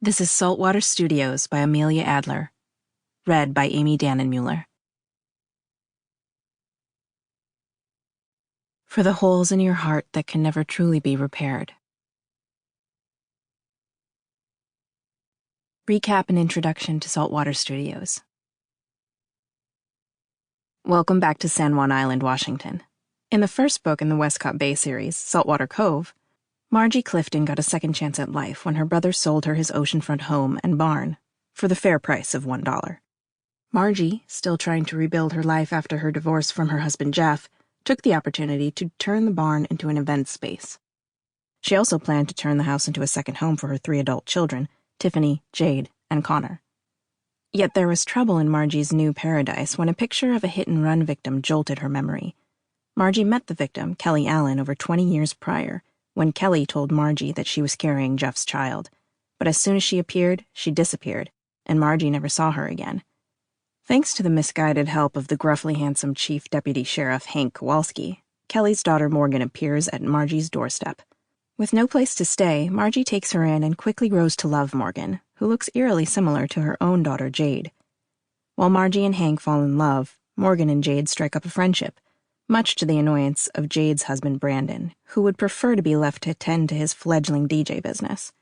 This is Saltwater Studios by Amelia Addler. Read by Amy Dannenmueller. For the holes in your heart that can never truly be repaired. Recap and introduction to Saltwater Studios. Welcome back to San Juan Island, Washington. In the first book in the Westcott Bay series, Saltwater Cove, Margie Clifton got a second chance at life when her brother sold her his oceanfront home and barn for the fair price of $1. Margie, still trying to rebuild her life after her divorce from her husband Jeff, took the opportunity to turn the barn into an event space. She also planned to turn the house into a second home for her 3 adult children, Tiffany, Jade, and Connor. Yet there was trouble in Margie's new paradise when a picture of a hit-and-run victim jolted her memory. Margie met the victim, Kelly Allen, over 20 years prior, when Kelly told Margie that she was carrying Jeff's child. But as soon as she appeared, she disappeared, and Margie never saw her again. Thanks to the misguided help of the gruffly handsome Chief Deputy Sheriff Hank Kowalski, Kelly's daughter Morgan appears at Margie's doorstep. With no place to stay, Margie takes her in and quickly grows to love Morgan, who looks eerily similar to her own daughter Jade. While Margie and Hank fall in love, Morgan and Jade strike up a friendship, much to the annoyance of Jade's husband Brandon, who would prefer to be left to tend to his fledgling DJ business.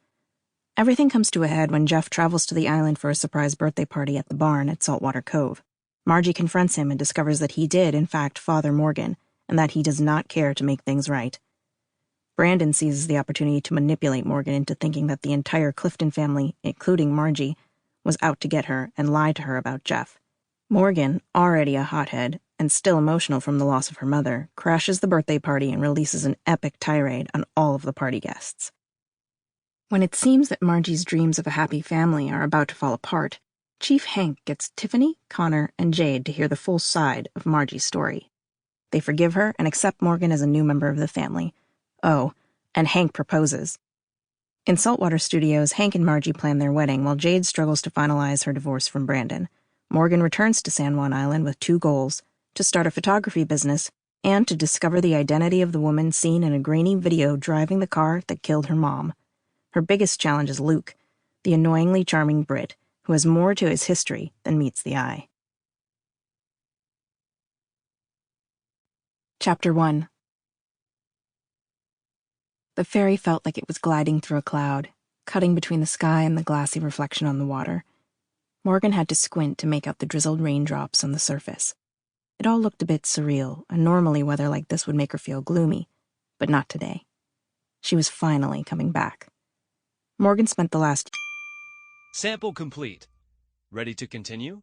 Everything comes to a head when Jeff travels to the island for a surprise birthday party at the barn at Saltwater Cove. Margie confronts him and discovers that he did, in fact, father Morgan, and that he does not care to make things right. Brandon seizes the opportunity to manipulate Morgan into thinking that the entire Clifton family, including Margie, was out to get her and lie to her about Jeff. Morgan, already a hothead, and still emotional from the loss of her mother, crashes the birthday party and releases an epic tirade on all of the party guests. When it seems that Margie's dreams of a happy family are about to fall apart, Chief Hank gets Tiffany, Connor, and Jade to hear the full side of Margie's story. They forgive her and accept Morgan as a new member of the family. Oh, and Hank proposes. In Saltwater Studios, Hank and Margie plan their wedding while Jade struggles to finalize her divorce from Brandon. Morgan returns to San Juan Island with 2 goals: to start a photography business and to discover the identity of the woman seen in a grainy video driving the car that killed her mom. Her biggest challenge is Luke, the annoyingly charming Brit, who has more to his history than meets the eye. Chapter 1. The ferry felt like it was gliding through a cloud, cutting between the sky and the glassy reflection on the water. Morgan had to squint to make out the drizzled raindrops on the surface. It all looked a bit surreal, and normally weather like this would make her feel gloomy, but not today. She was finally coming back. Morgan spent the last... Sample complete. Ready to continue?